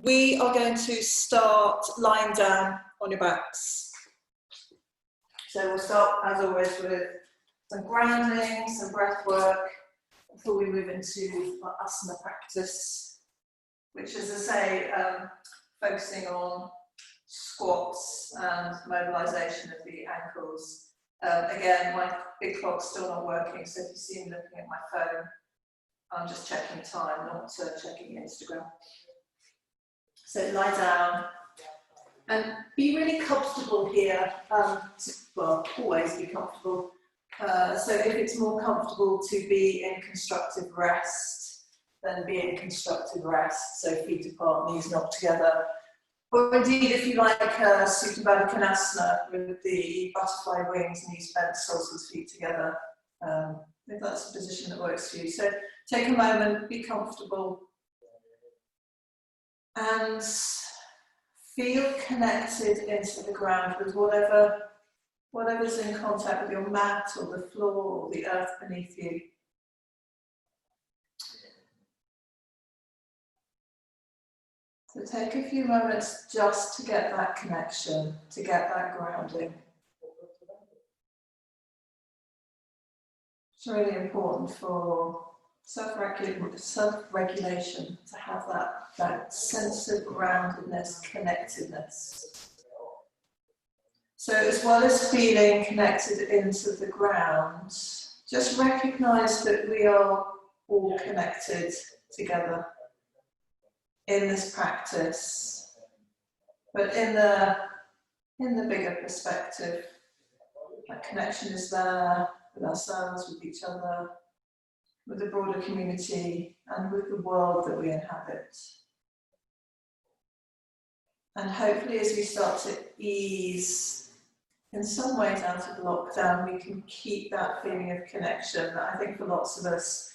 We are going to start lying down on your backs. So we'll start, as always, with some grounding, some breath work, before we move into our asana practice, which, as I say, focusing on squats and mobilisation of the ankles. Again, my big clock's still not working, so if you see me looking at my phone, I'm just checking time, not checking Instagram. So lie down and be really comfortable here. Well, always be comfortable. So if it's more comfortable to be in constructive rest, then be in constructive rest. So feet apart, knees not together. Or indeed, if you like Supta Baddha Konasana with the butterfly wings, knees bent, soles of the feet together, if that's a position that works for you. So take a moment, be comfortable, and feel connected into the ground with whatever's in contact with your mat or the floor or the earth beneath you. So take a few moments just to get that connection, to get that grounding. It's really important for self-regulation to have that sense of groundedness, connectedness. So as well as feeling connected into the ground, just recognise that we are all connected together in this practice, but in the bigger perspective, that connection is there with ourselves, with each other, with the broader community, and with the world that we inhabit. And hopefully, as we start to ease in some ways out of lockdown, we can keep that feeling of connection that I think for lots of us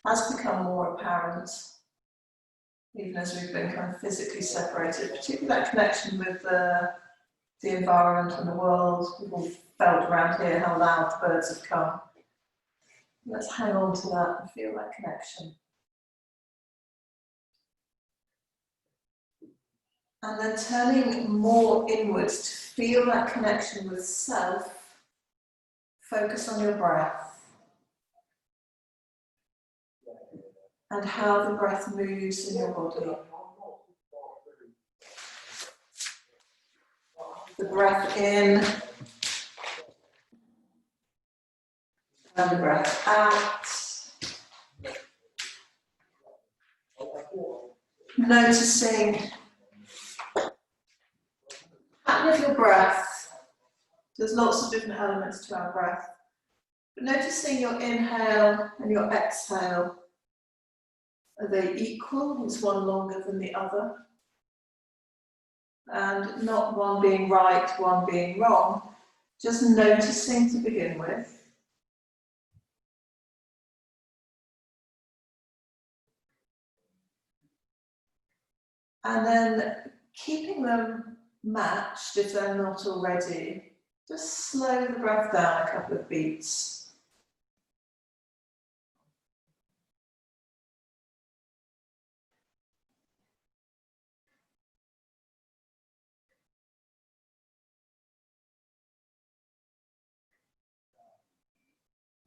has become more apparent, even as we've been kind of physically separated, particularly that connection with the environment and the world. We've all felt around here how loud the birds have come. Let's hang on to that and feel that connection. And then turning more inwards to feel that connection with self, focus on your breath and how the breath moves in your body. The breath in and the breath out. Noticing the pattern of your breath. There's lots of different elements to our breath. But noticing your inhale and your exhale. Are they equal? Is one longer than the other? And not one being right, one being wrong. Just noticing to begin with. And then keeping them matched, if they're not already, just slow the breath down a couple of beats.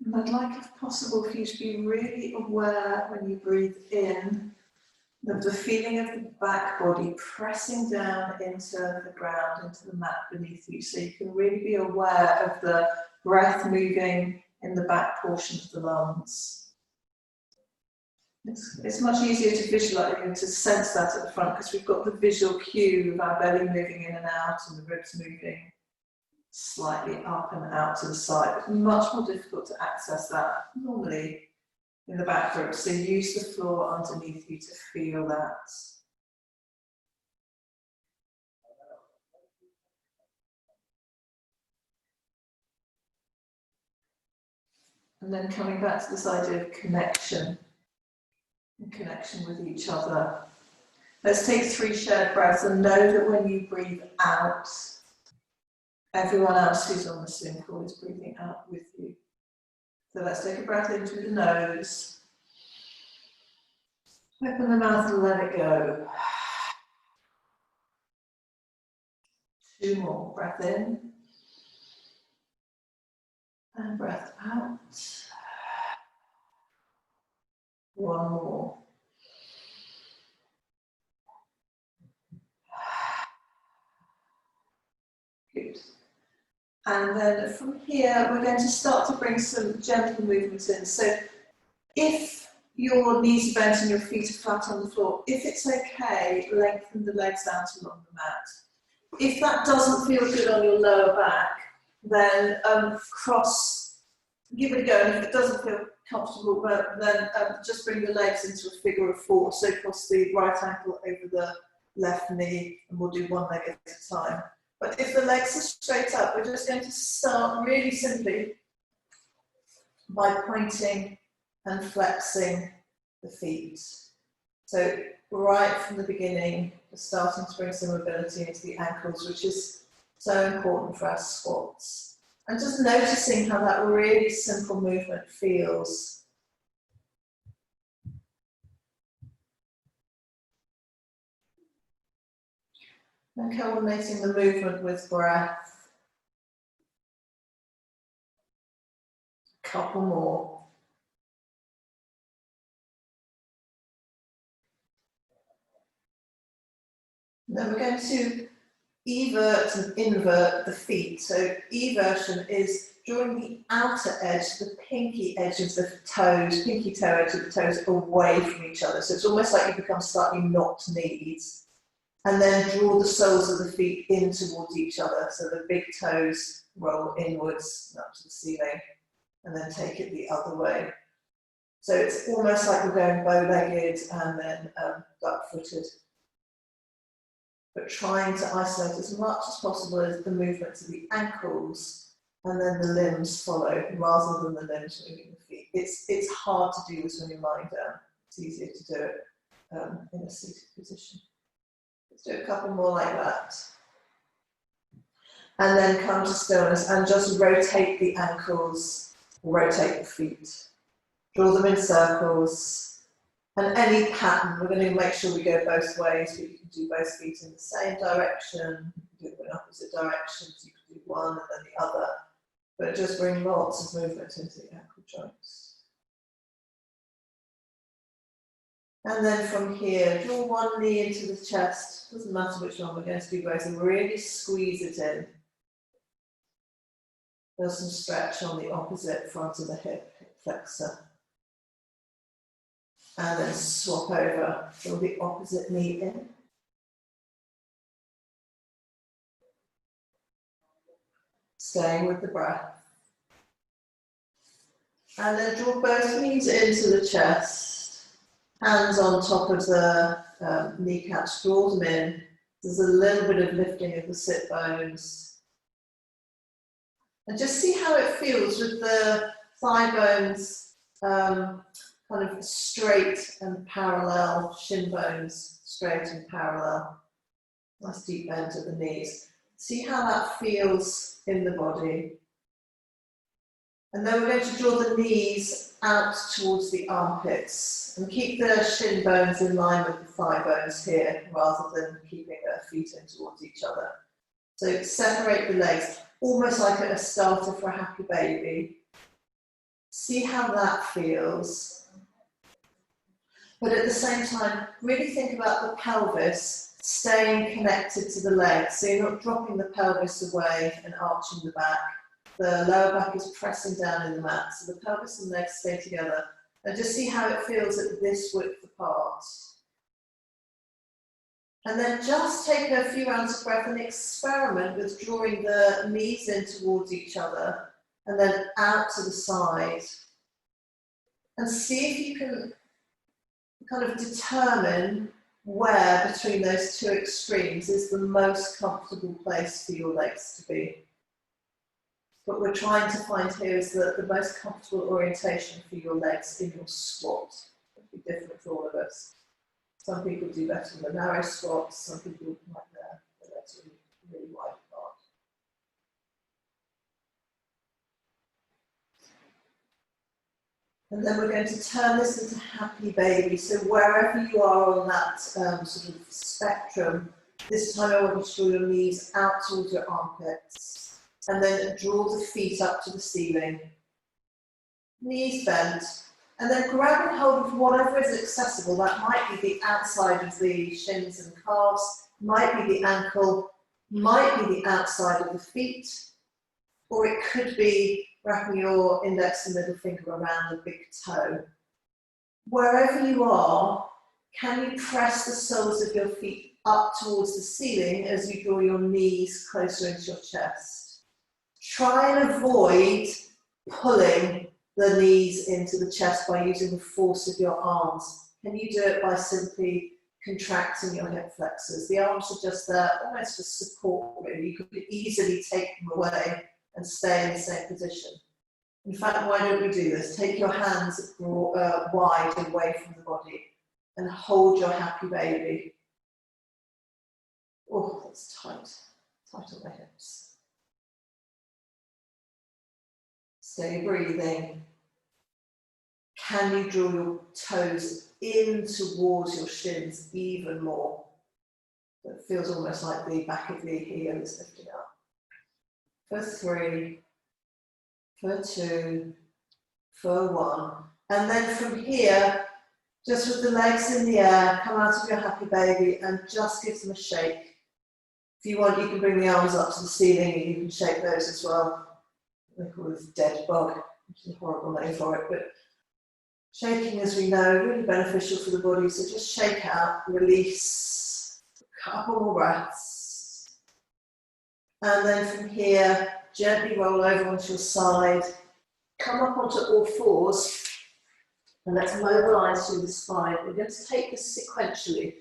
And I'd like, if possible, for you to be really aware when you breathe in of the feeling of the back body pressing down into the ground, into the mat beneath you. So you can really be aware of the breath moving in the back portion of the lungs. It's much easier to visualize and to sense that at the front because we've got the visual cue of our belly moving in and out and the ribs moving slightly up and out to the side. It's much more difficult to access that normally in the back ribs. So use the floor underneath you to feel that. And then coming back to this idea of connection and connection with each other. Let's take 3 shared breaths and know that when you breathe out, everyone else who's on the Zoom call is breathing out with you. So let's take a breath in through the nose. Open the mouth and let it go. 2 more. Breath in. And breath out. 1 more. Good. And then from here, we're going to start to bring some gentle movements in. So if your knees are bent and your feet are flat on the floor, if it's okay, lengthen the legs out along the mat. If that doesn't feel good on your lower back, then give it a go. And if it doesn't feel comfortable, then just bring the legs into a figure of 4. So cross the right ankle over the left knee, and we'll do 1 leg at a time. But if the legs are straight up, we're just going to start really simply by pointing and flexing the feet. So right from the beginning, we're starting to bring some mobility into the ankles, which is so important for our squats. And just noticing how that really simple movement feels. And coordinating the movement with breath. A couple more. And then we're going to evert and invert the feet. So eversion is drawing the outer edge, the pinky edge of the toes, pinky toe edge of the toes away from each other. So it's almost like you become slightly knocked knees. And then draw the soles of the feet in towards each other. So the big toes roll inwards up to the ceiling, and then take it the other way. So it's almost like we're going bow-legged and then duck-footed. But trying to isolate as much as possible as the movements of the ankles, and then the limbs follow, rather than the limbs moving the feet. It's hard to do this when you're lying down. It's easier to do it in a seated position. Let's do a couple more like that. And then come to stillness and just rotate the ankles, rotate the feet. Draw them in circles. And any pattern, we're going to make sure we go both ways, but you can do both feet in the same direction, you can do it in opposite directions, you can do one and then the other. But just bring lots of movement into the ankle joints. And then from here, draw one knee into the chest. Doesn't matter which one, we're going to do both. And really squeeze it in. Feel some stretch on the opposite front of the hip flexor. And then swap over. Draw the opposite knee in. Staying with the breath. And then draw both knees into the chest. Hands on top of the kneecaps, draw them in. There's a little bit of lifting of the sit bones. And just see how it feels with the thigh bones kind of straight and parallel, shin bones straight and parallel. Nice deep bend at the knees. See how that feels in the body. And then we're going to draw the knees out towards the armpits and keep the shin bones in line with the thigh bones here, rather than keeping their feet in towards each other. So separate the legs, almost like a starter for a happy baby. See how that feels. But at the same time, really think about the pelvis staying connected to the legs. So you're not dropping the pelvis away and arching the back. The lower back is pressing down in the mat, so the pelvis and legs stay together. And just see how it feels at this width apart. And then just take a few rounds of breath and experiment with drawing the knees in towards each other and then out to the side. And see if you can kind of determine where between those two extremes is the most comfortable place for your legs to be. What we're trying to find here is the most comfortable orientation for your legs in your squat. It'll be different for all of us. Some people do better in the narrow squats, some people like the legs really wide apart. And then we're going to turn this into happy baby. So wherever you are on that sort of spectrum, This time I want you to draw your knees out towards your armpits and then draw the feet up to the ceiling. Knees bent, and then grab and hold of whatever is accessible. That might be the outside of the shins and calves, might be the ankle, might be the outside of the feet, or it could be wrapping your index and middle finger around the big toe. Wherever you are, can you press the soles of your feet up towards the ceiling as you draw your knees closer into your chest? Try and avoid pulling the knees into the chest by using the force of your arms. Can you do it by simply contracting your hip flexors? The arms are just there, almost for support really. You could easily take them away and stay in the same position. In fact, why don't we do this? Take your hands wide away from the body and hold your happy baby. Oh, that's tight. Tight on the hips. Stay breathing. Can you draw your toes in towards your shins even more? It feels almost like the back of the heel is lifting up. For 3, for 2, for 1. And then from here, just with the legs in the air, come out of your happy baby and just give them a shake. If you want, you can bring the arms up to the ceiling and you can shake those as well. They call it dead bug, which is a horrible name for it, but shaking, as we know, really beneficial for the body. So just shake out, release, a couple more breaths. And then from here, gently roll over onto your side, come up onto all fours, and let's mobilize through the spine. We're going to take this sequentially.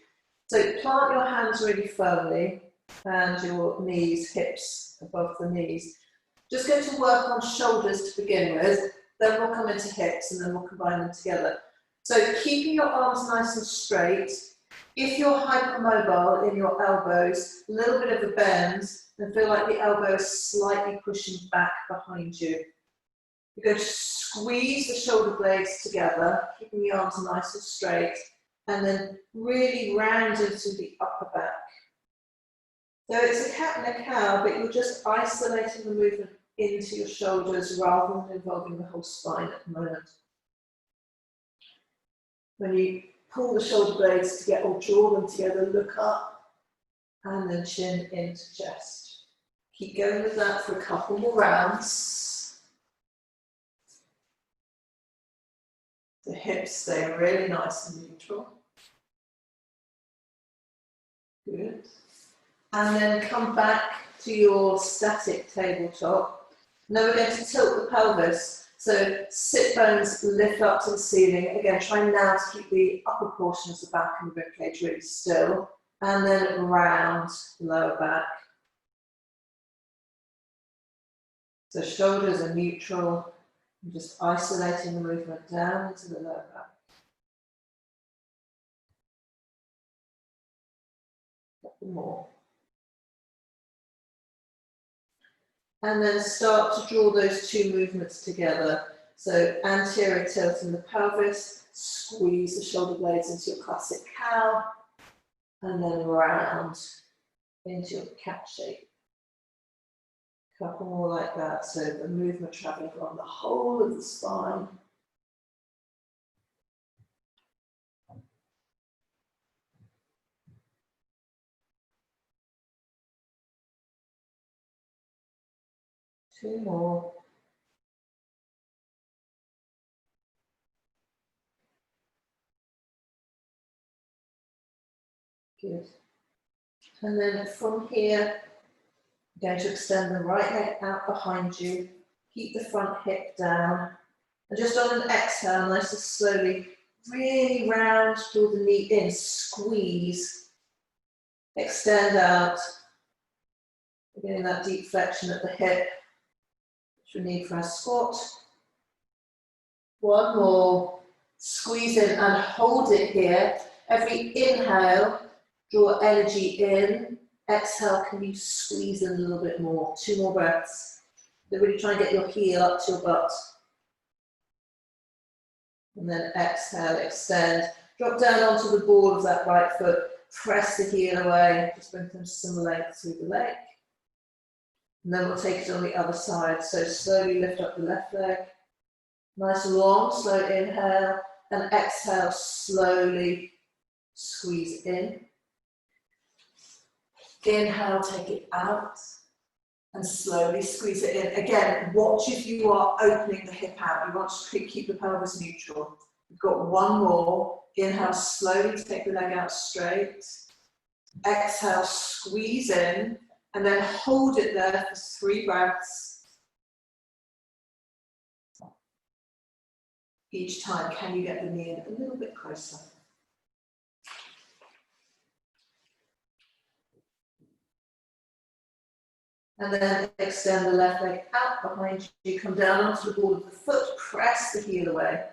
So plant your hands really firmly and your knees, hips above the knees. Just going to work on shoulders to begin with, then we'll come into hips and then we'll combine them together. So keeping your arms nice and straight. If you're hypermobile in your elbows, a little bit of a bend, and feel like the elbow is slightly pushing back behind you. You're going to squeeze the shoulder blades together, keeping the arms nice and straight, and then really round into the upper back. So it's a cat and a cow, but you're just isolating the movement into your shoulders rather than involving the whole spine at the moment. When you pull the shoulder blades together or draw them together, look up and then chin into chest. Keep going with that for a couple more rounds. The hips stay really nice and neutral. Good. And then come back to your static tabletop. Now we're going to tilt the pelvis. So sit bones lift up to the ceiling. Again, try now to keep the upper portion of the back and the ribcage really still. And then round lower back. So shoulders are neutral. I'm just isolating the movement down into the lower back. A couple more. And then start to draw those two movements together. So anterior tilt in the pelvis, squeeze the shoulder blades into your classic cow, and then round into your cat shape. A couple more like that, so the movement traveling along the whole of the spine. Two more. Good. And then from here, you're going to extend the right leg out behind you. Keep the front hip down. And just on an exhale, nice and slowly, really round, draw the knee in, squeeze, extend out. We're getting that deep flexion at the hip, which we need for our squat. One more, squeeze in and hold it here. Every inhale, draw energy in. Exhale, can you squeeze in a little bit more? 2 more breaths. So really try and get your heel up to your butt. And then exhale, extend. Drop down onto the ball of that right foot. press the heel away, just bring them some length through the leg. And then we'll take it on the other side. So slowly lift up the left leg. Nice long, slow inhale, and exhale, slowly squeeze in. Inhale, take it out, and slowly squeeze it in. Again, watch if you are opening the hip out. You want to keep the pelvis neutral. We've got one more. Inhale, slowly take the leg out straight. Exhale, squeeze in, and then hold it there for 3 breaths. Each time, can you get the knee in a little bit closer? And then extend the left leg out behind you, come down onto the ball of the foot, press the heel away.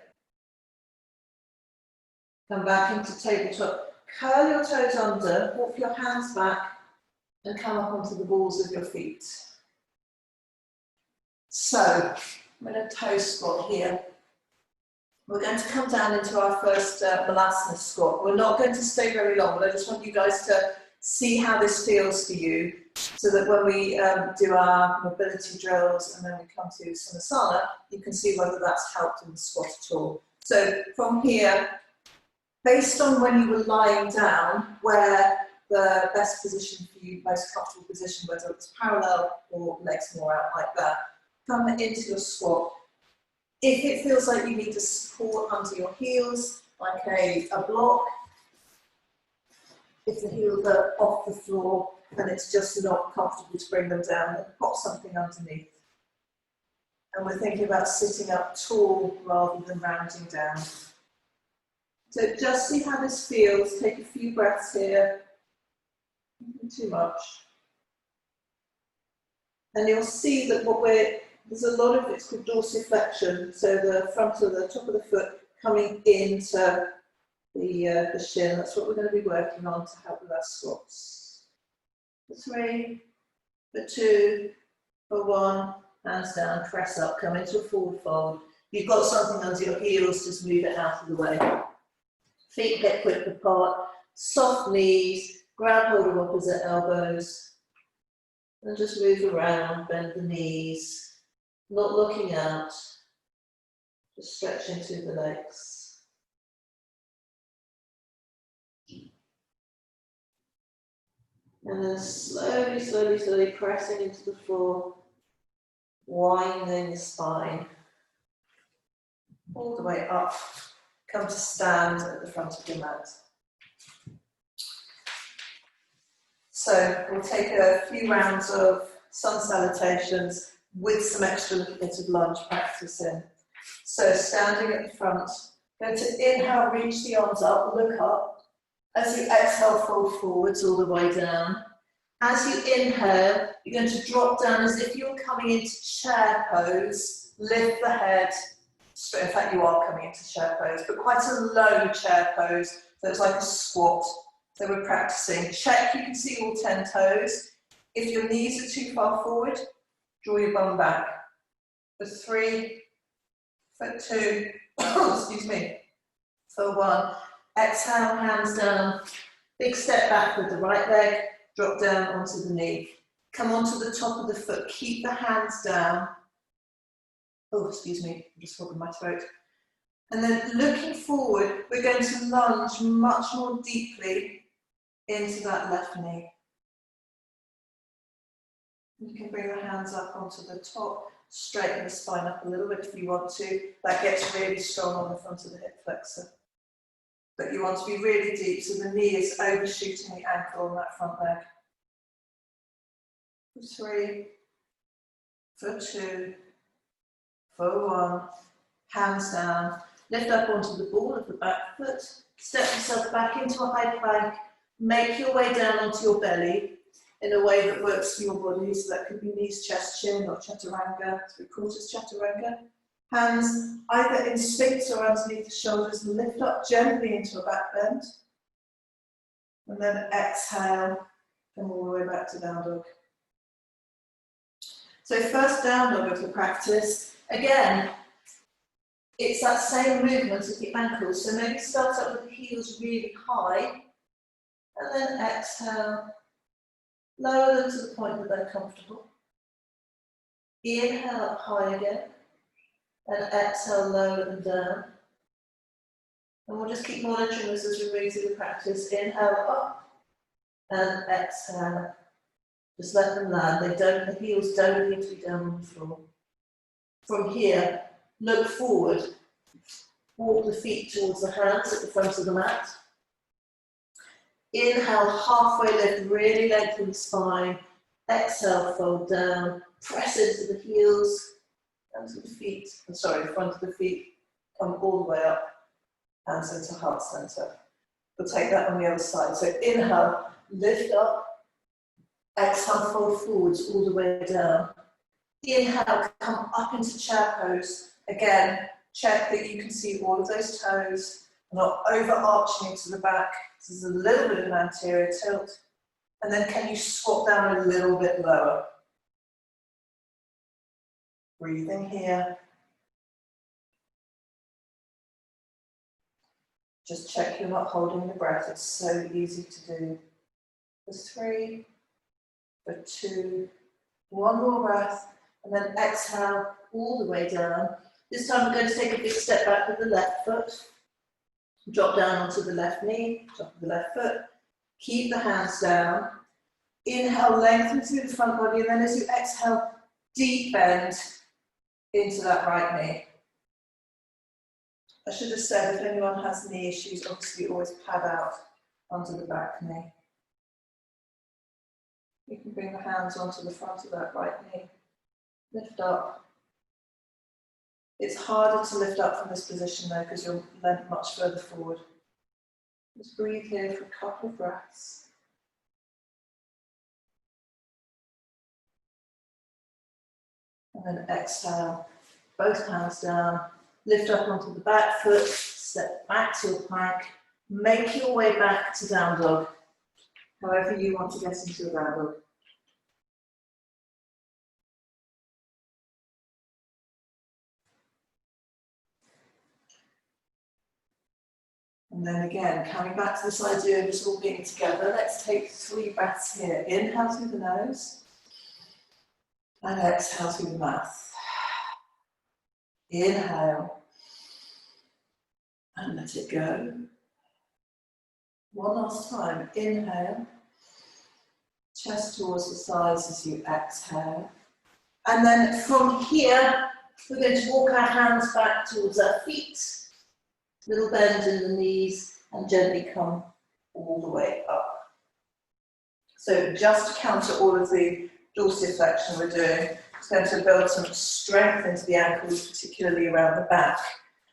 Come back into tabletop, curl your toes under, walk your hands back, and come up onto the balls of your feet. So, I'm in a toe squat here. We're going to come down into our first Malasana squat. We're not going to stay very long, but I just want you guys to see how this feels for you, so that when we do our mobility drills and then we come to Sivanasana, you can see whether that's helped in the squat at all. So from here, based on when you were lying down, where the best position for you, most comfortable position, whether it's parallel or legs more out like that, come into your squat. If it feels like you need to support under your heels, like a block, if the heels are off the floor and it's just not comfortable to bring them down, then pop something underneath. And we're thinking about sitting up tall rather than rounding down. So just see how this feels. Take a few breaths here. Not too much. And you'll see that there's a lot of it's called dorsiflexion, so the front of the top of the foot coming into the shin. That's what we're going to be working on to help with our squats. For 3, for 2, for 1, hands down, press up, come into a forward fold. You've got something under your heels, just move it out of the way. Feet hip width apart, soft knees, grab hold of opposite elbows, and just move around, bend the knees. Not looking out, just stretching through the legs. And then slowly, slowly, slowly pressing into the floor, winding the spine all the way up. Come to stand at the front of your mat. So we'll take a few rounds of sun salutations with some extra little bit of lunge practice in. So standing at the front, going to inhale, reach the arms up, look up. As you exhale, fold forwards all the way down. As you inhale, you're going to drop down as if you're coming into chair pose. Lift the head. In fact, you are coming into chair pose, but quite a low chair pose. So it's like a squat. So we're practicing. Check you can see all 10 toes. If your knees are too far forward, draw your bum back. For 3, for 2, excuse me, for 1. Exhale, hands down. Big step back with the right leg. Drop down onto the knee. Come onto the top of the foot. Keep the hands down. Oh, excuse me, I'm just holding my throat. And then looking forward, we're going to lunge much more deeply into that left knee. You can bring the hands up onto the top, straighten the spine up a little bit if you want to. That gets really strong on the front of the hip flexor. But you want to be really deep so the knee is overshooting the ankle on that front leg. For 3, for 2, for 1, hands down. Lift up onto the ball of the back foot. Step yourself back into a high plank. Make your way down onto your belly in a way that works for your body. So that could be knees, chest, chin, or chaturanga, 3/4 chaturanga. Hands either in sphinx or underneath the shoulders, and lift up gently into a back bend. And then exhale, come all the way back to down dog. So first down dog of the practice. Again, it's that same movement of the ankles. So maybe start up with the heels really high, And then exhale, lower them to the point that they're comfortable. Inhale up high again, and exhale, lower them down. And we'll just keep monitoring this as we move through the practice. Inhale up, and exhale. Just let them land. The heels don't need to be down on the floor. From here, look forward. Walk the feet towards the hands at the front of the mat. Inhale, halfway lift, really lengthen the spine. Exhale, fold down. Press into the heels, down to the feet. The front of the feet. Come all the way up. Hands into heart center. We'll take that on the other side. So inhale, lift up. Exhale, fold forwards all the way down. Inhale, come up into chair pose. Again, check that you can see all of those toes, not overarching into the back. This is a little bit of an anterior tilt. And then can you swap down a little bit lower? Breathing here. Just check you're not holding the breath. It's so easy to do. For 3, for 2, one more breath, and then exhale all the way down. This time we're going to take a big step back with the left foot. Drop down onto the left knee, top of the left foot. Keep the hands down. Inhale, lengthen through the front body, and then as you exhale, deep bend into that right knee. I should have said, if anyone has knee issues, obviously always pad out onto the back knee. You can bring the hands onto the front of that right knee. Lift up. It's harder to lift up from this position though, because you're leant much further forward. Just breathe here for a couple of breaths. And then exhale, both hands down. Lift up onto the back foot, step back to your plank. Make your way back to down dog, however you want to get into a down dog. And then again, coming back to this idea of us all being together, let's take 3 breaths here. Inhale through the nose, and exhale through the mouth. Inhale, and let it go. One last time, inhale, chest towards the thighs as you exhale. And then from here, we're going to walk our hands back towards our feet. Little bend in the knees and gently come all the way up. So just to counter all of the dorsiflexion we're doing, it's going to build some strength into the ankles, particularly around the back.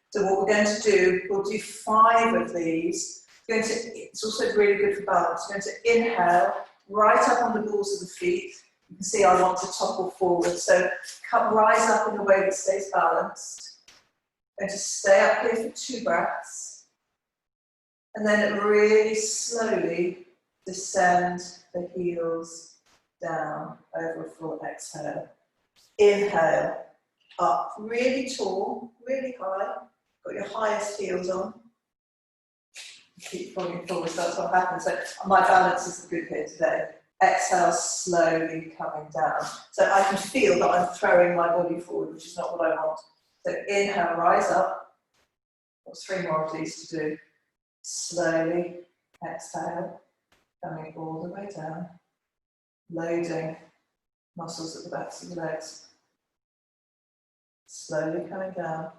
So what we're going to do, we'll do 5 of these. It's also really good for balance. We're going to inhale, right up on the balls of the feet. You can see I want to topple forward. So rise up in a way that stays balanced. Going to stay up here for 2 breaths, and then really slowly descend the heels down over a full exhale. Inhale, up, really tall, really high, got your highest heels on. Keep falling forward, so that's what happens. So my balance is good here today. Exhale, slowly coming down. So I can feel that I'm throwing my body forward, which is not what I want. So inhale, rise up. Got 3 more of these to do. Slowly exhale, coming all the way down. Loading muscles at the backs of the legs. Slowly coming down.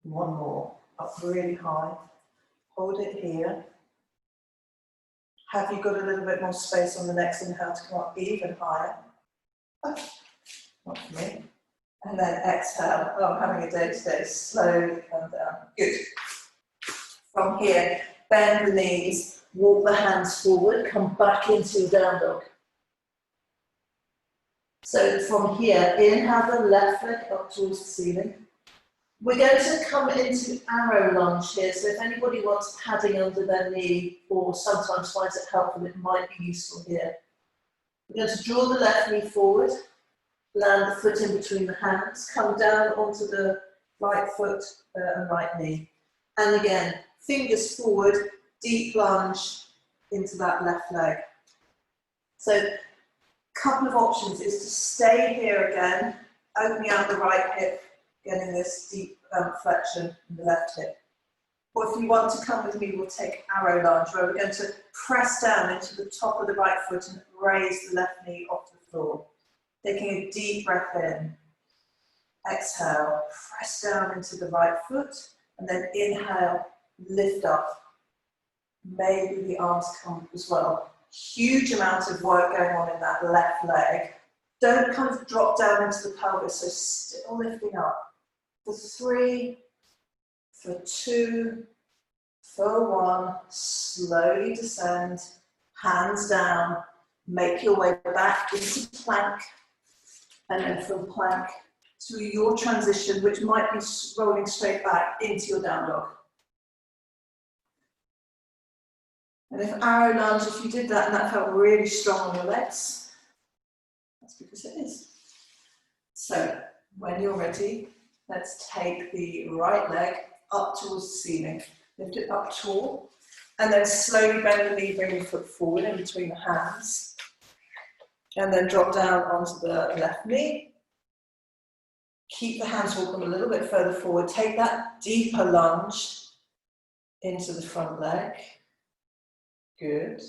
One more, up really high. Hold it here. Have you got a little bit more space on the next inhale to come up even higher? Oh. Not for me. And then exhale. Oh, I'm having a day today. Slowly come down. Good. From here, bend the knees, walk the hands forward, come back into down dog. So from here, inhale the left leg up towards the ceiling. We're going to come into arrow lunge here. So if anybody wants padding under their knee or sometimes finds it helpful, it might be useful here. We're going to draw the left knee forward. Land the foot in between the hands, come down onto the right foot and right knee. And again, fingers forward, deep lunge into that left leg. So a couple of options is to stay here again, opening out the right hip, getting this deep flexion in the left hip. Or if you want to come with me, we'll take arrow lunge, where we're going to press down into the top of the right foot and raise the left knee off the floor. Taking a deep breath in. Exhale, press down into the right foot, and then inhale, lift up. Maybe the arms come as well. Huge amount of work going on in that left leg. Don't kind of drop down into the pelvis, so still lifting up. For 3, for 2, for 1, slowly descend, hands down, make your way back into plank, and then from plank to your transition, which might be rolling straight back into your down dog. And if arrow lunge, if you did that and that felt really strong on your legs, that's because it is. So when you're ready, let's take the right leg up towards the ceiling. Lift it up tall, and then slowly bend the knee, bring your foot forward in between the hands. And then drop down onto the left knee. Keep the hands walking a little bit further forward. Take that deeper lunge into the front leg. Good.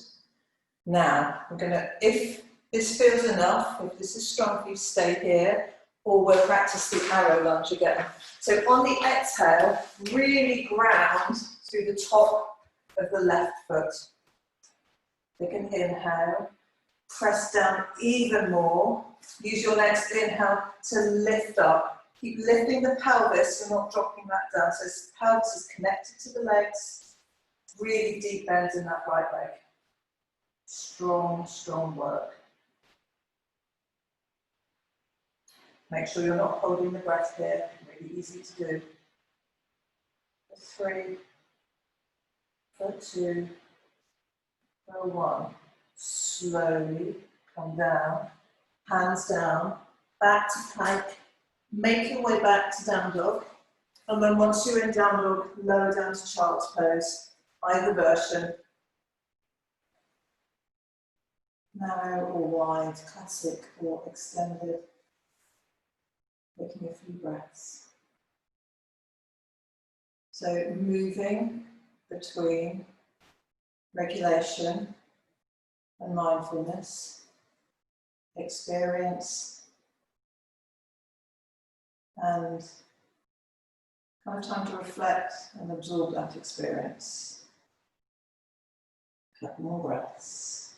Now, we're going to, if this feels enough, if this is strong for you, stay here, or we'll practice the arrow lunge again. So on the exhale, really ground through the top of the left foot. Take an inhale, press down even more. Use your next inhale to lift up. Keep lifting the pelvis, we're not dropping that down. So the pelvis is connected to the legs. Really deep bends in that right leg. Strong, strong work. Make sure you're not holding the breath here. Really easy to do. For 3, for 2, for 1. Slowly come down, hands down, back to plank. Make your way back to down dog. And then once you're in down dog, lower down to child's pose. Either version. Narrow or wide, classic or extended. Taking a few breaths. So moving between regulation and mindfulness, experience, and kind of time to reflect and absorb that experience. A couple more breaths.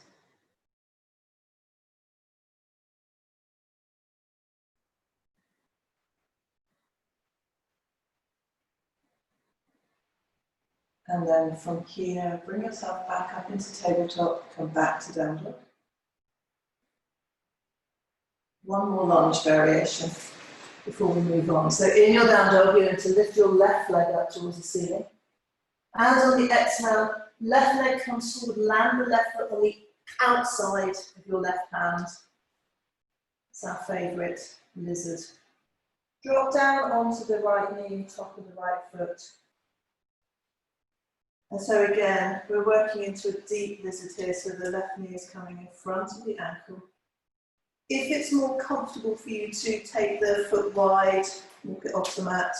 And then from here, bring yourself back up into tabletop, come back to down dog. One more lunge variation before we move on. So in your down dog, you're going to lift your left leg up towards the ceiling. Hands on the exhale, left leg comes forward, land the left foot on the outside of your left hand. It's our favourite lizard. Drop down onto the right knee, top of the right foot. And so again, we're working into a deep lizard here, so the left knee is coming in front of the ankle. If it's more comfortable for you to take the foot wide, walk it off the mat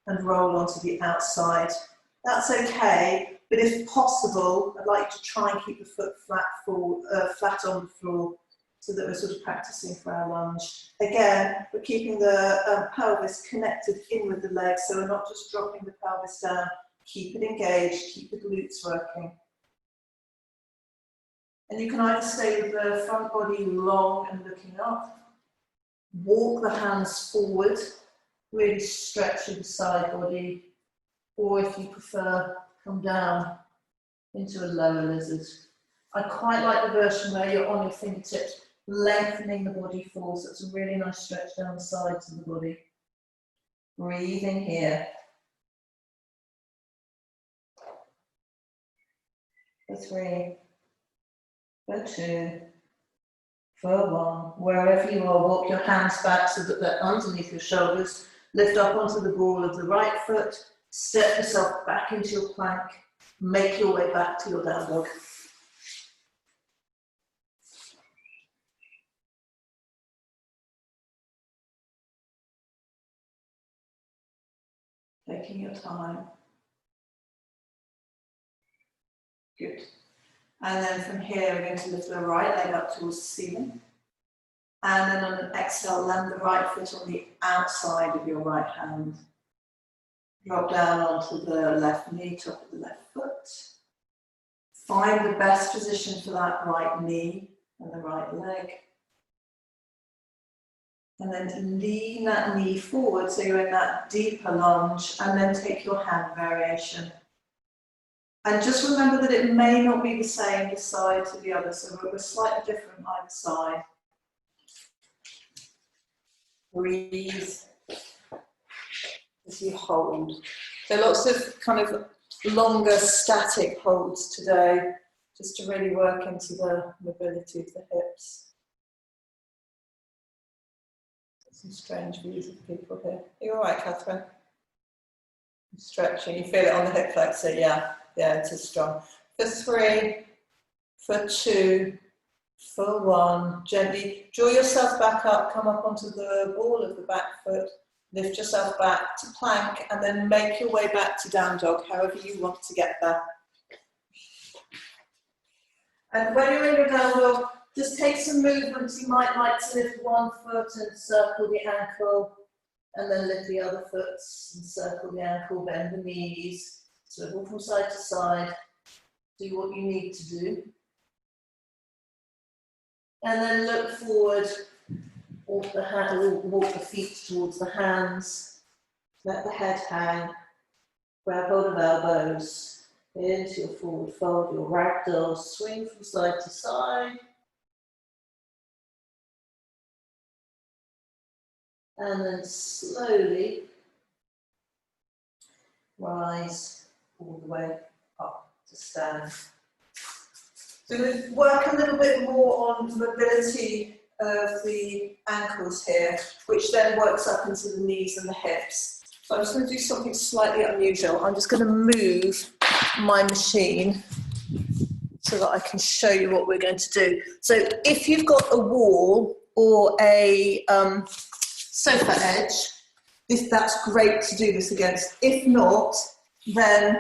and roll onto the outside, that's okay, but if possible, I'd like to try and keep the foot flat on the floor so that we're sort of practicing for our lunge. Again, we're keeping the pelvis connected in with the legs, so we're not just dropping the pelvis down. Keep it engaged, keep the glutes working. And you can either stay with the front body long and looking up, walk the hands forward, really stretching the side body, or if you prefer, come down into a lower lizard. I quite like the version where you're on your fingertips, lengthening the body forward, so it's a really nice stretch down the sides of the body. Breathing here. For 3, for 2, for 1. Wherever you are, walk your hands back so that they're underneath your shoulders. Lift up onto the ball of the right foot. Step yourself back into your plank. Make your way back to your down dog. Taking your time. Good. And then from here, we're going to lift the right leg up towards the ceiling. And then on an exhale, land the right foot on the outside of your right hand. Drop down onto the left knee, top of the left foot. Find the best position for that right knee and the right leg. And then lean that knee forward so you're in that deeper lunge, and then take your hand variation. And just remember that it may not be the same this side to the other, so we're slightly different either side. Breathe as you hold. So lots of kind of longer static holds today, just to really work into the mobility of the hips. Some strange views of people here. Are you all right, Catherine? Stretching, you feel it on the hip flexor, yeah, it is strong. For 3, for 2, for 1, gently draw yourself back up, come up onto the ball of the back foot, lift yourself back to plank, and then make your way back to down dog, however you want to get there. And when you're in your down dog, just take some movements. You might like to lift one foot and circle the ankle, and then lift the other foot and circle the ankle, bend the knees, swivel from side to side. Do what you need to do. And then look forward, walk the feet towards the hands, let the head hang, grab hold of elbows, into your forward fold, your ragdoll, swing from side to side. And then slowly rise all the way up to stand. So we'll work a little bit more on mobility of the ankles here, which then works up into the knees and the hips. So I'm just going to do something slightly unusual. I'm just going to move my machine so that I can show you what we're going to do. So if you've got a wall or a sofa edge, that's great to do this against. If not, then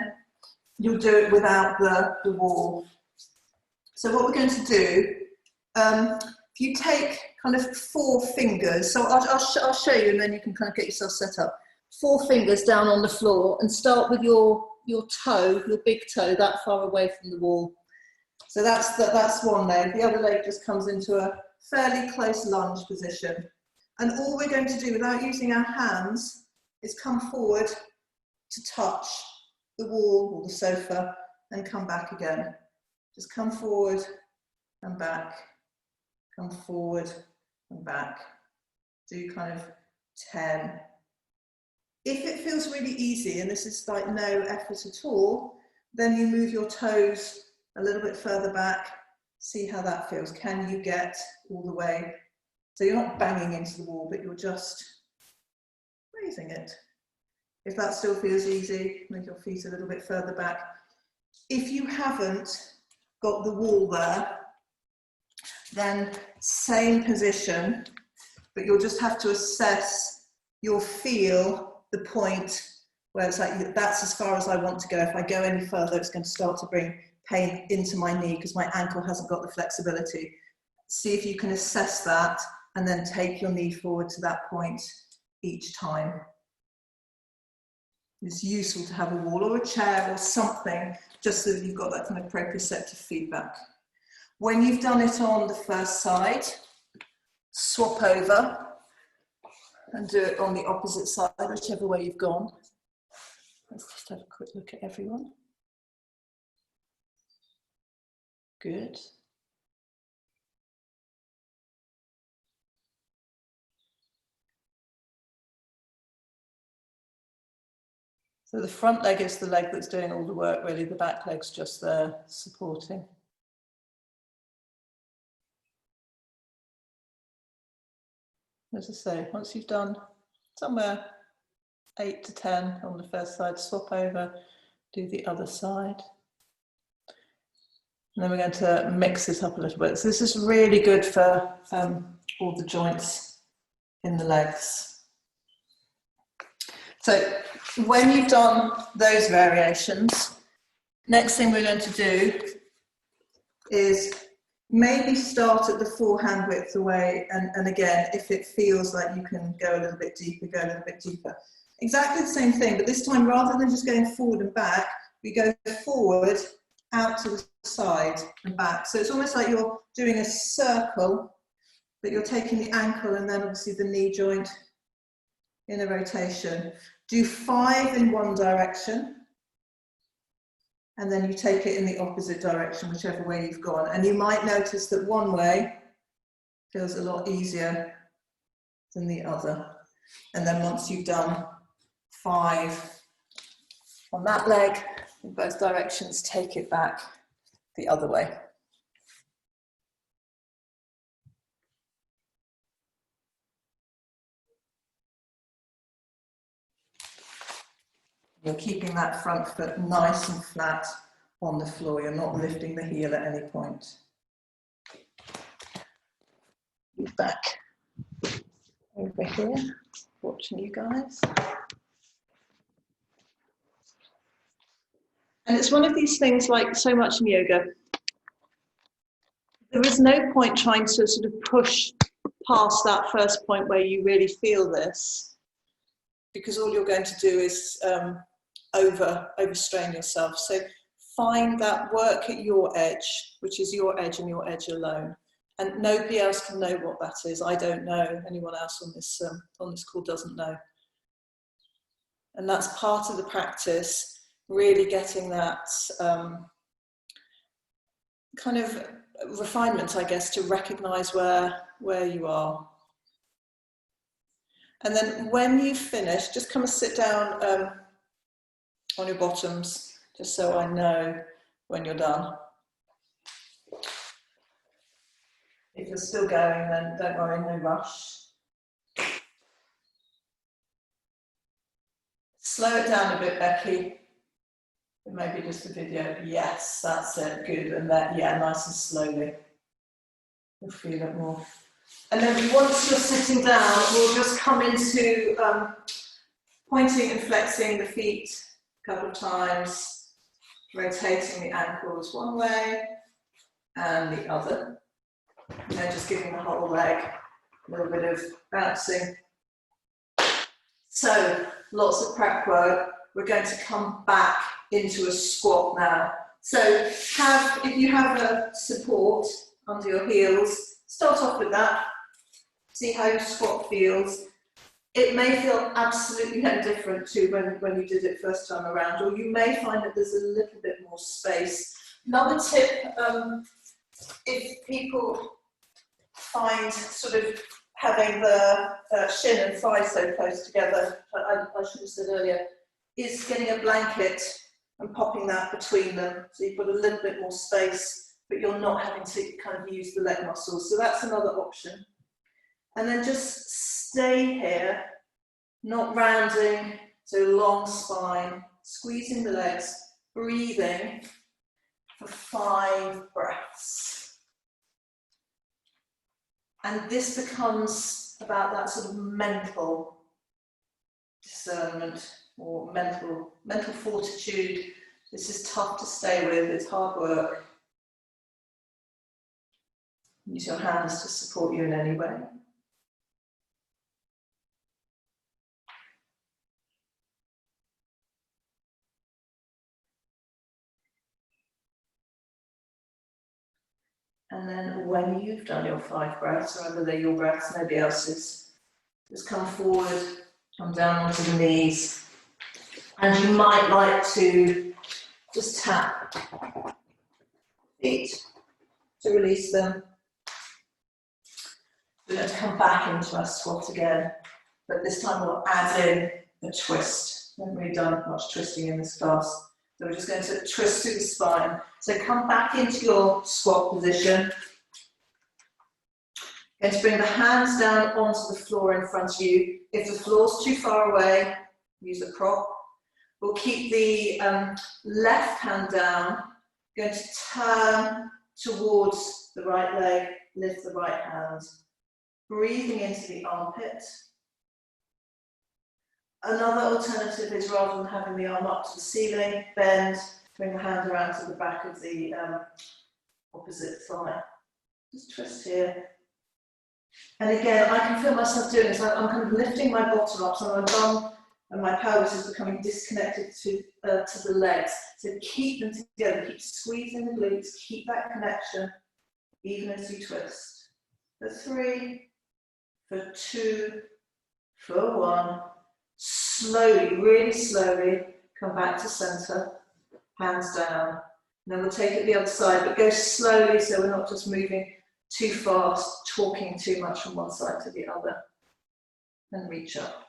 you'll do it without the wall. So what we're going to do, if you take kind of 4 fingers, so I'll show you and then you can kind of get yourself set up. 4 fingers down on the floor and start with your toe, your big toe, that far away from the wall. So that's one leg. The other leg just comes into a fairly close lunge position. And all we're going to do without using our hands is come forward to touch the wall or the sofa and come back again. Just come forward and back, come forward and back. Do kind of 10. If it feels really easy and this is like no effort at all, then you move your toes a little bit further back. See how that feels. Can you get all the way? So you're not banging into the wall, but you're just raising it. If that still feels easy, move your feet a little bit further back. If you haven't got the wall there, then same position, but you'll just have to assess, you'll feel the point where it's like, that's as far as I want to go. If I go any further, it's going to start to bring pain into my knee because my ankle hasn't got the flexibility. See if you can assess that and then take your knee forward to that point each time. It's useful to have a wall or a chair or something just so that you've got that kind of proprioceptive feedback. When you've done it on the first side, swap over and do it on the opposite side, whichever way you've gone. Let's just have a quick look at everyone. Good. So the front leg is the leg that's doing all the work, really. The back leg's just there supporting. As I say, once you've done somewhere 8 to 10 on the first side, swap over, do the other side. And then we're going to mix this up a little bit. So this is really good for all the joints in the legs. So when you've done those variations, next thing we're going to do is maybe start at the forehand width away, and again, if it feels like you can go a little bit deeper, go a little bit deeper. Exactly the same thing, but this time rather than just going forward and back, we go forward, out to the side and back. So it's almost like you're doing a circle, but you're taking the ankle and then obviously the knee joint in a rotation. Do 5 in one direction, and then you take it in the opposite direction, whichever way you've gone. And you might notice that one way feels a lot easier than the other. And then once you've done 5 on that leg in both directions, take it back the other way. You're keeping that front foot nice and flat on the floor. You're not lifting the heel at any point. Move back over here, watching you guys. And it's one of these things, like so much in yoga, there is no point trying to sort of push past that first point where you really feel this, because all you're going to do is overstrain yourself. So find that, work at your edge, which is your edge and your edge alone. And nobody else can know what that is. I don't know. Anyone else on this call doesn't know. And that's part of the practice, really getting that kind of refinement, I guess, to recognize where you are. And then when you finish, just come and sit down on your bottoms, just so I know when you're done. If you're still going, then don't worry, no rush. Slow it down a bit, Becky. Maybe just a video. Yes, that's it, good. And that, yeah, nice and slowly. You'll feel it more. And then once you're sitting down, we'll just come into pointing and flexing the feet a couple of times, rotating the ankles one way and the other. And then just giving the whole leg a little bit of bouncing. So, lots of prep work. We're going to come back into a squat now. So, if you have a support under your heels, start off with that. See how your squat feels. It may feel absolutely no different to when you did it first time around, or you may find that there's a little bit more space. Another tip, if people find sort of having the shin and thigh so close together, I should have said earlier, is getting a blanket and popping that between them, so you've got a little bit more space, but you're not having to kind of use the leg muscles. So that's another option. And then just stay here, not rounding, so long spine, squeezing the legs, breathing for 5 breaths. And this becomes about that sort of mental discernment or mental fortitude. This is tough to stay with, it's hard work. Use your hands to support you in any way. And then when you've done your 5 breaths, remember they're your breaths, nobody else's, just come forward, come down onto the knees. And you might like to just tap feet to release them. We're going to come back into our squat again, but this time we'll add in a twist. We haven't really done much twisting in this class. So we're just going to twist through the spine. So come back into your squat position. Going to bring the hands down onto the floor in front of you. If the floor's too far away, use a prop. We'll keep the left hand down, going to turn towards the right leg, lift the right hand, breathing into the armpit. Another alternative is rather than having the arm up to the ceiling, bend, bring the hand around to the back of the opposite thigh. Just twist here. And again, I can feel myself doing this. I'm kind of lifting my bottom up, so my bum and my pelvis is becoming disconnected to the legs. So keep them together, keep squeezing the glutes, keep that connection, even as you twist. For 3, for 2, for 1. Slowly, really slowly, come back to center, hands down. And then we'll take it the other side, but go slowly so we're not just moving too fast, talking too much from one side to the other. And reach up.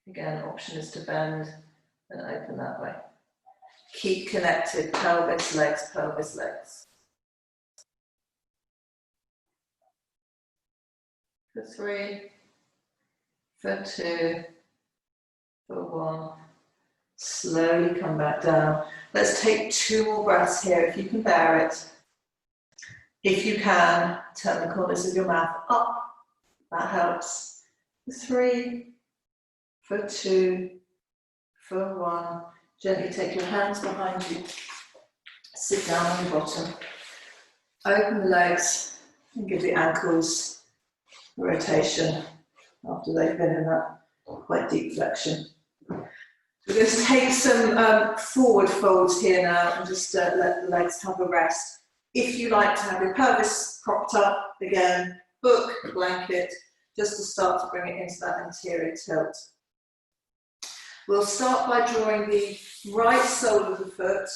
Again, option is to bend and open that way. Keep connected, pelvis, legs, pelvis, legs. For 3, for 2, for 1. Slowly come back down. Let's take 2 more breaths here, if you can bear it. If you can, turn the corners of your mouth up. That helps. For 3, for 2, for 1. Gently take your hands behind you. Sit down on your bottom. Open the legs and give the ankles a rotation after they've been in that quite deep flexion. We're going to take some forward folds here now and just let the legs have a rest. If you like to have your pelvis propped up, again, book, blanket, just to start to bring it into that anterior tilt. We'll start by drawing the right sole of the foot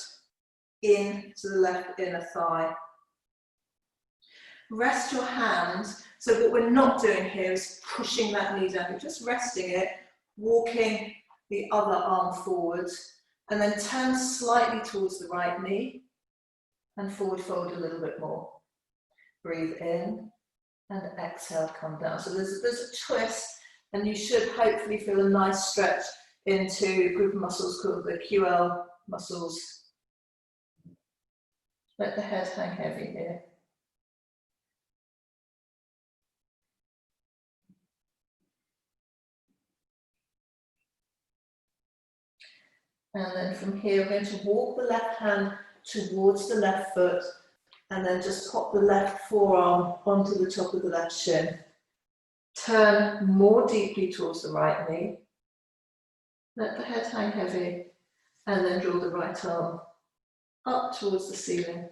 into the left inner thigh. Rest your hand. So what we're not doing here is pushing that knee down. You're just resting it, walking the other arm forward, and then turn slightly towards the right knee and forward fold a little bit more. Breathe in and exhale, come down. So there's a twist, and you should hopefully feel a nice stretch into a group of muscles called the QL muscles. Let the head hang heavy here. And then from here, we're going to walk the left hand towards the left foot, and then just pop the left forearm onto the top of the left shin. Turn more deeply towards the right knee. Let the head hang heavy, and then draw the right arm up towards the ceiling.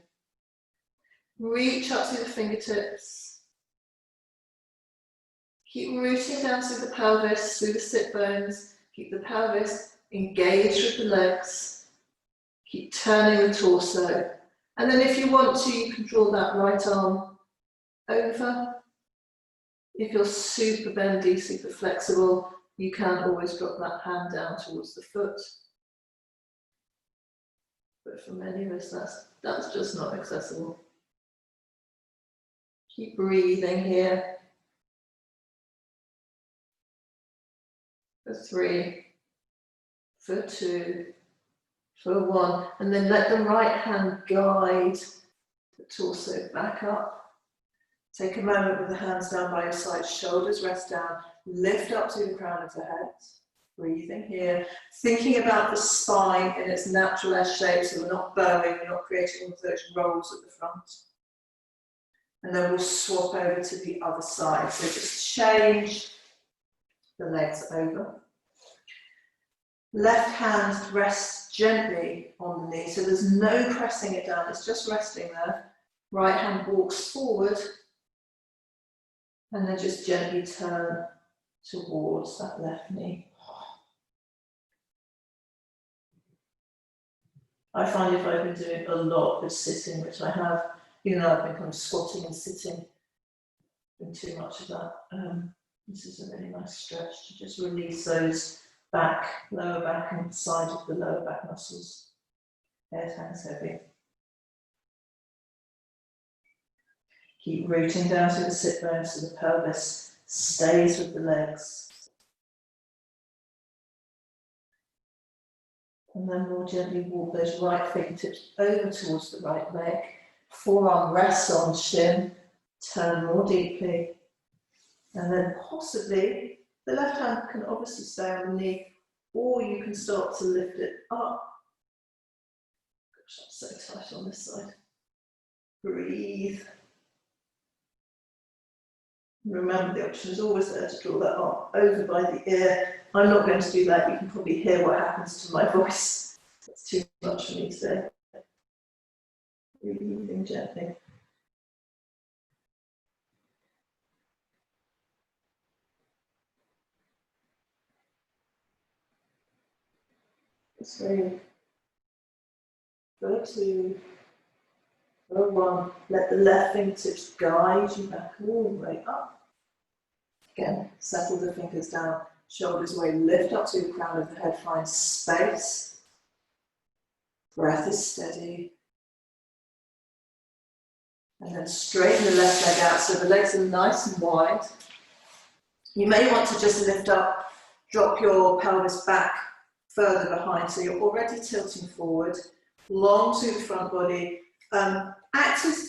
Reach up through the fingertips. Keep rooting down through the pelvis, through the sit bones. Keep the pelvis engaged with the legs. Keep turning the torso. And then if you want to, you can draw that right arm over. If you're super bendy, super flexible, you can always drop that hand down towards the foot. But for many of us, that's just not accessible. Keep breathing here. For 3, for 2, for 1, and then let the right hand guide the torso back up. Take a moment with the hands down by your side, shoulders rest down, lift up to the crown of the head. Breathing here, thinking about the spine in its natural S shape, so we're not bowing, we're not creating all of those rolls at the front. And then we'll swap over to the other side. So just change the legs over. Left hand rests gently on the knee, so there's no pressing it down, it's just resting there. Right hand walks forward, and then just gently turn towards that left knee. I find if I've been doing a lot with sitting, which I have, even though I've been kind of squatting and sitting, been too much of that. This is a really nice stretch to just release those back, lower back and side of the lower back muscles. Head hangs heavy. Keep rooting down through the sit bones so the pelvis stays with the legs. And then we'll gently walk those right fingertips over towards the right leg. Forearm rests on shin, turn more deeply. And then possibly, the left hand can obviously stay on the knee, or you can start to lift it up. Gosh, I'm so tight on this side. Breathe. Remember, the option is always there to draw that arm over by the ear. I'm not going to do that. You can probably hear what happens to my voice. It's too much for me today. Breathing gently. So, go to, go one. Let the left fingertips guide you back all the way up. Again, settle the fingers down, shoulders away, lift up to the crown of the head, find space. Breath is steady. And then straighten the left leg out so the legs are nice and wide. You may want to just lift up, drop your pelvis back further behind so you're already tilting forward, long to the front body.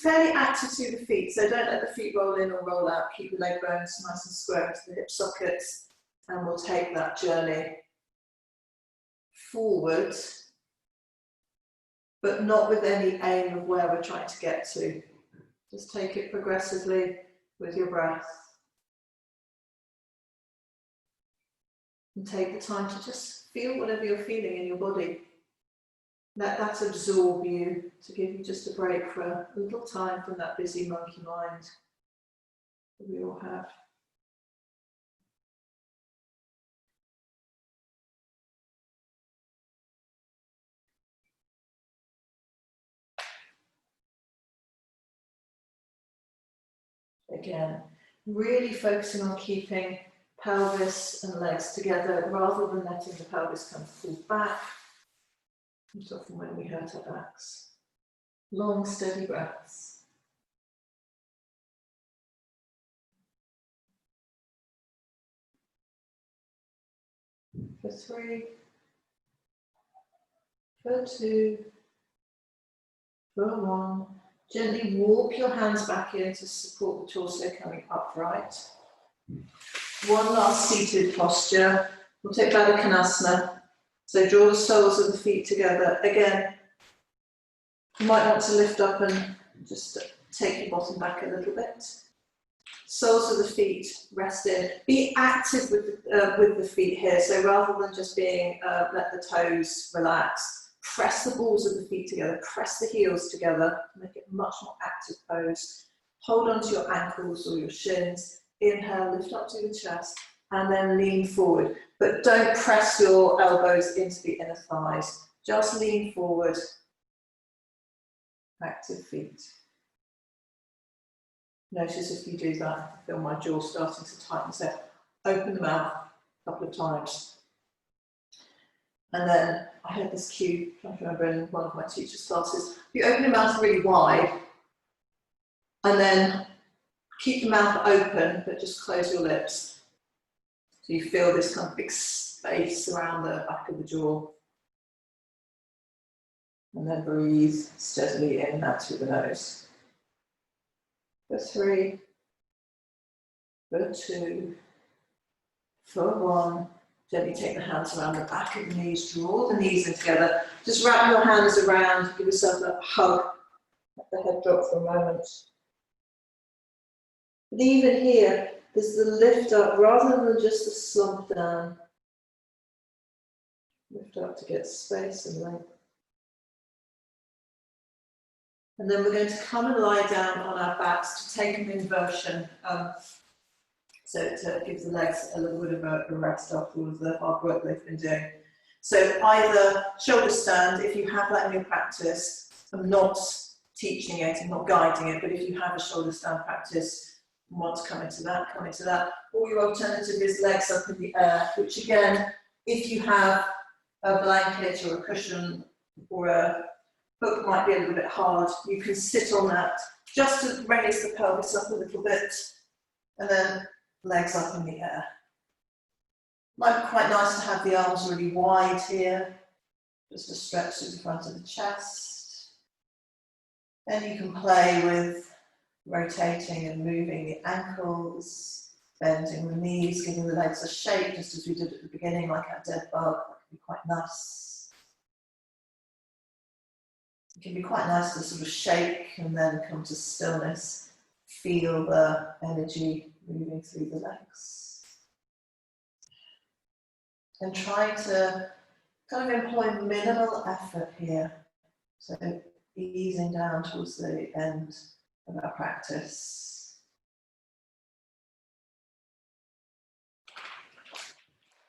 Fairly active to the feet, so don't let the feet roll in or roll out. Keep the leg bones nice and square into the hip sockets, and we'll take that journey forward, but not with any aim of where we're trying to get to. Just take it progressively with your breath. And take the time to just feel whatever you're feeling in your body. Let that absorb you, to give you just a break for a little time from that busy monkey mind that we all have. Again, really focusing on keeping pelvis and legs together rather than letting the pelvis come full back. It's often when we hurt our backs. Long, steady breaths. For 3, for 2, for 1. Gently walk your hands back in to support the torso coming upright. One last seated posture. We'll take Baddha Konasana. So draw the soles of the feet together. Again, you might want to lift up and just take your bottom back a little bit. Soles of the feet rest in. Be active with the feet here. So rather than just being, let the toes relax, press the balls of the feet together, press the heels together, make it a much more active pose. Hold onto your ankles or your shins. Inhale, lift up to the chest, and then lean forward. But don't press your elbows into the inner thighs. Just lean forward. Active feet. Notice if you do that, feel my jaw starting to tighten. So open the mouth a couple of times. And then I heard this cue, I can't remember, in one of my teacher's classes. You open your mouth really wide, and then keep the mouth open, but just close your lips. So you feel this kind of big space around the back of the jaw. And then breathe steadily in and out through the nose. For 3, for 2, for 1. Gently take the hands around the back of the knees, draw the knees in together. Just wrap your hands around, give yourself a hug. Let the head drop for a moment. But even here, there's the lift up rather than just the slump down. Lift up to get space and length. And then we're going to come and lie down on our backs to take an inversion. So it gives the legs a little bit of a rest after all of the hard work they've been doing. So either shoulder stand, if you have that in your practice. I'm not teaching it, I'm not guiding it, but if you have a shoulder stand practice, and want to come into that, come into that. Or your alternative is legs up in the air, which again, if you have a blanket or a cushion or a hook might be a little bit hard, you can sit on that just to raise the pelvis up a little bit, and then legs up in the air. Might be quite nice to have the arms really wide here, Just a stretch through the front of the chest. Then you can play with rotating and moving the ankles, bending the knees, giving the legs a shape, just as we did at the beginning, like our dead bug. That can be quite nice. It can be quite nice to sort of shake and then come to stillness. Feel the energy moving through the legs. And try to kind of employ minimal effort here. So easing down towards the end of our practice.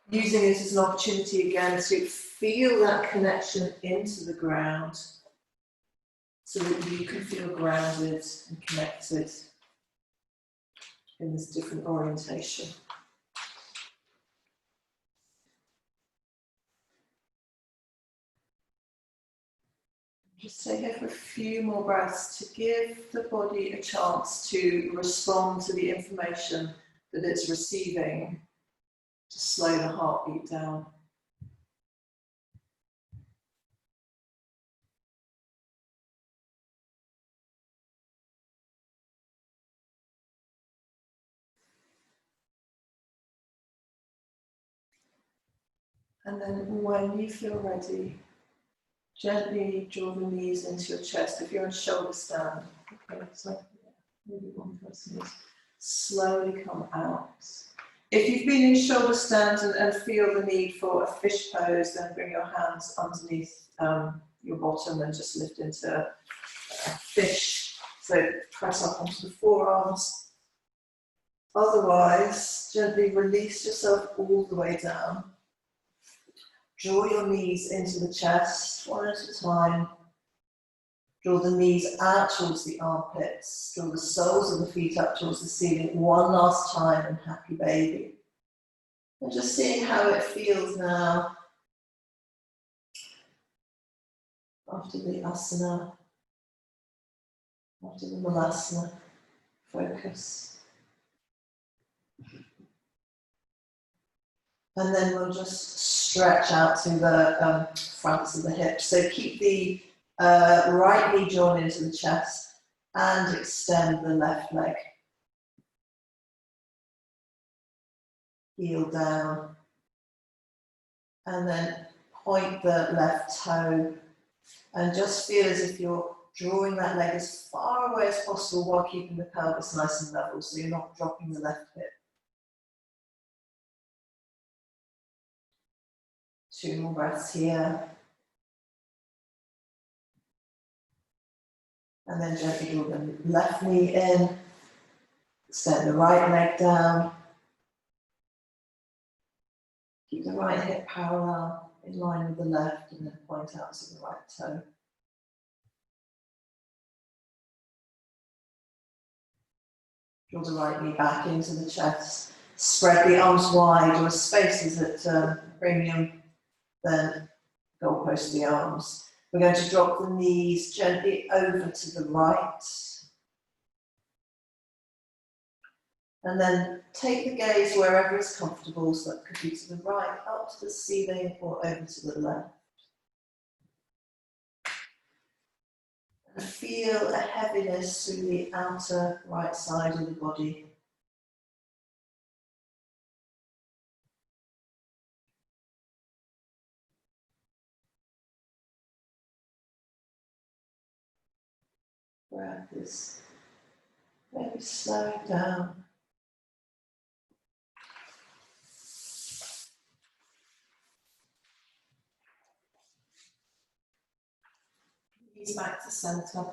Using it as an opportunity again to feel that connection into the ground so that you can feel grounded and connected in this different orientation. Just stay here for a few more breaths to give the body a chance to respond to the information that it's receiving, to slow the heartbeat down. And then when you feel ready, gently draw the knees into your chest. If you're in shoulder stand, okay, so maybe one person is slowly come out. If you've been in shoulder stand and feel the need for a fish pose, then bring your hands underneath your bottom and just lift into a fish. So press up onto the forearms. Otherwise, gently release yourself all the way down. Draw your knees into the chest, one at a time. Draw the knees out towards the armpits. Draw the soles of the feet up towards the ceiling one last time and happy baby. And just seeing how it feels now after the asana, after the malasana focus. And then we'll just stretch out to the fronts of the hips. So keep the right knee drawn into the chest and extend the left leg. Heel down. And then point the left toe and just feel as if you're drawing that leg as far away as possible while keeping the pelvis nice and level, so you're not dropping the left hip. 2 more breaths here. And then gently draw the left knee in, extend the right leg down. Keep the right hip parallel in line with the left and then point out to the right toe. Draw the right knee back into the chest. Spread the arms wide, or as spaces at premium, then goalpost the arms. We're going to drop the knees gently over to the right. And then take the gaze wherever is comfortable, so that could be to the right, up to the ceiling, or over to the left. And feel a heaviness through the outer right side of the body. Breath is maybe slowing down. Knees back to centre.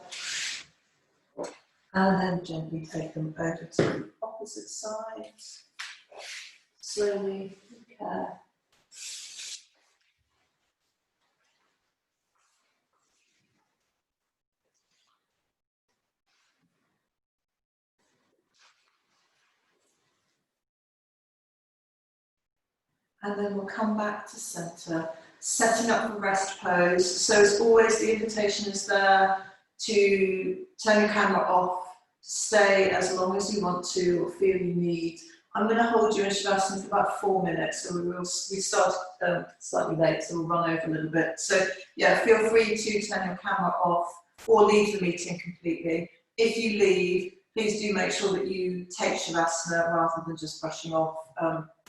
And then gently take them over to the opposite side. Slowly, with care. And then we'll come back to centre, setting up the rest pose. So as always, the invitation is there to turn your camera off, stay as long as you want to or feel you need. I'm going to hold you in Shavasana for about 4 minutes, so we started slightly late, so we'll run over a little bit. So yeah, feel free to turn your camera off or leave the meeting completely. If you leave, please do make sure that you take Shavasana rather than just brushing off.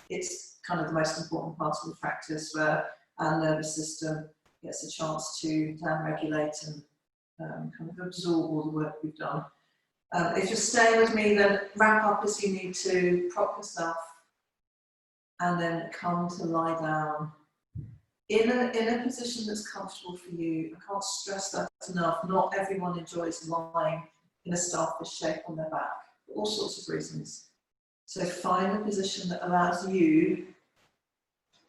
It's kind of the most important part of the practice where our nervous system gets a chance to down-regulate and kind of absorb all the work we've done. If you're staying with me, then wrap up as you need to, prop yourself, and then come to lie down in a position that's comfortable for you. I can't stress that enough. Not everyone enjoys lying in a starfish shape on their back, for all sorts of reasons. So find a position that allows you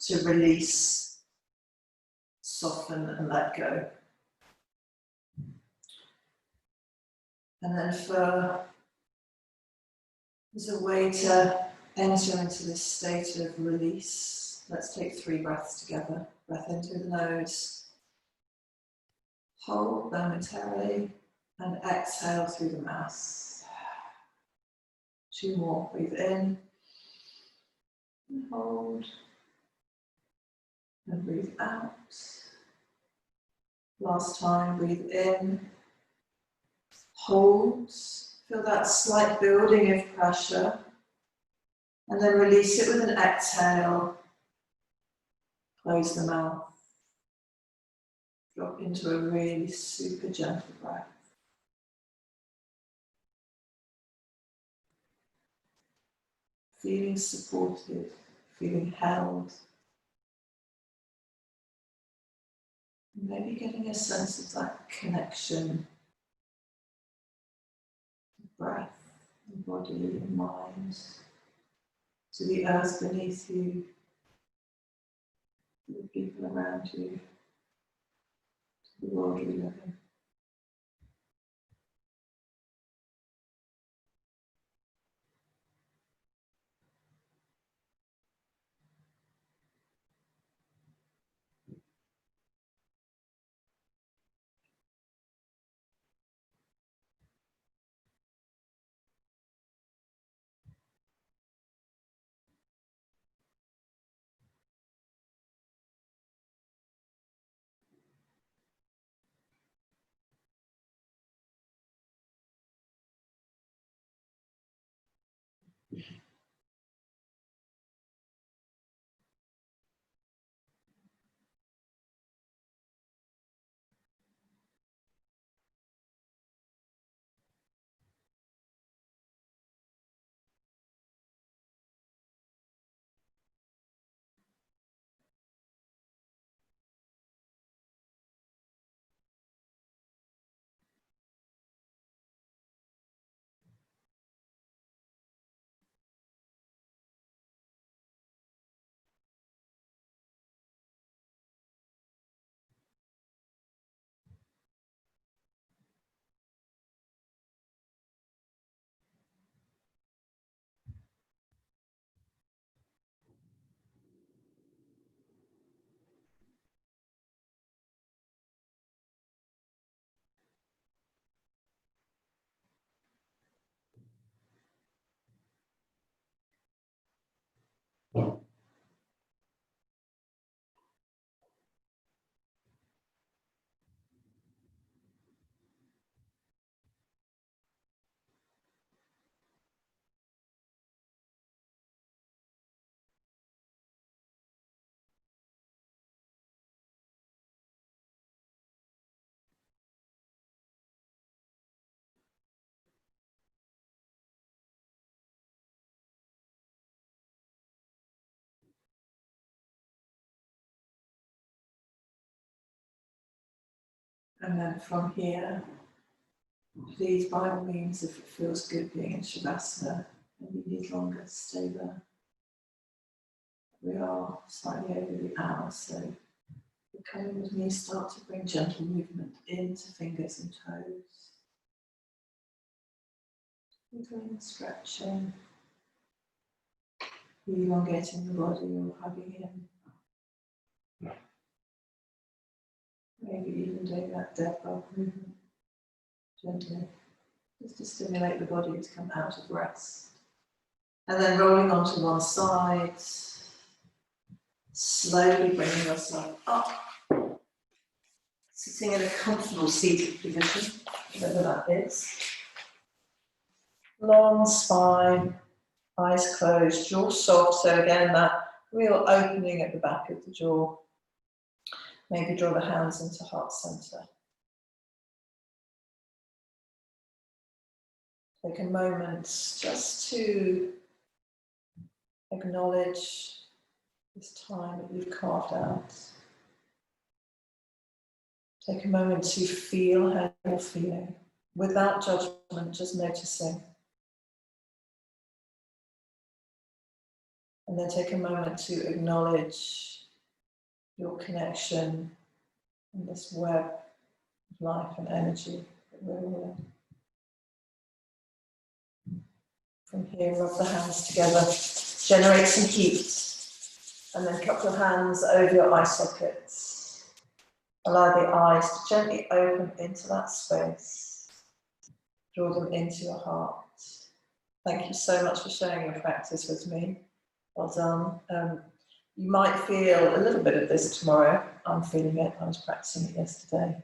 to release, soften, and let go. And then as a way to enter into this state of release, let's take 3 breaths together. Breath in through the nose, hold momentarily, and exhale through the mouth. 2 more, breathe in, and hold, and breathe out. Last time, breathe in, hold, feel that slight building of pressure, and then release it with an exhale. Close the mouth. Drop into a really super gentle breath. Feeling supported, feeling held. Maybe getting a sense of that connection, breath, and body and mind, to the earth beneath you, to the people around you, to the world we live in. And then from here, please, by all means, if it feels good being in Shavasana and you need longer, stay there. We are slightly over the hour, so you're coming with me, start to bring gentle movement into fingers and toes. Wiggling, stretching, elongating the body or hugging in. Maybe even doing that dead bug movement gently, just to stimulate the body to come out of rest. And then rolling onto one side, slowly bringing yourself up, sitting in a comfortable seated position, whatever that is. Long spine, eyes closed, jaw soft, so again that real opening at the back of the jaw. Maybe draw the hands into heart center. Take a moment just to acknowledge this time that you've carved out. Take a moment to feel how you're feeling, without judgment, just noticing. And then take a moment to acknowledge your connection in this web of life and energy that we're all in. From here, rub the hands together, generate some heat, and then cup your hands over your eye sockets. Allow the eyes to gently open into that space. Draw them into your heart. Thank you so much for sharing your practice with me. Well done. You might feel a little bit of this tomorrow. I'm feeling it. I was practicing it yesterday.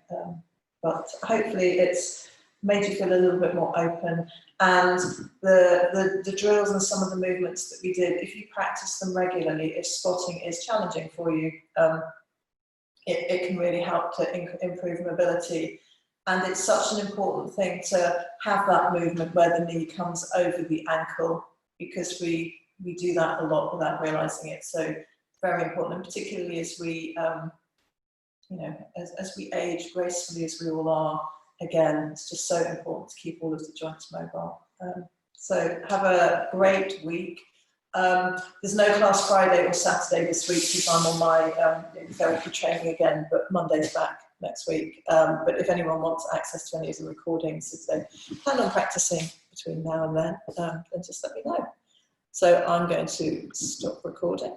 But hopefully it's made you feel a little bit more open. And the drills and some of the movements that we did, if you practice them regularly, if spotting is challenging for you, it can really help to improve mobility. And it's such an important thing to have that movement where the knee comes over the ankle, because we do that a lot without realizing it. So very important, and particularly as we, as we age gracefully as we all are, again, it's just so important to keep all of the joints mobile. So have a great week. There's no class Friday or Saturday this week because I'm on my therapy training again, but Monday's back next week. But if anyone wants access to any of the recordings, if they plan on practicing between now and then just let me know. So I'm going to stop recording.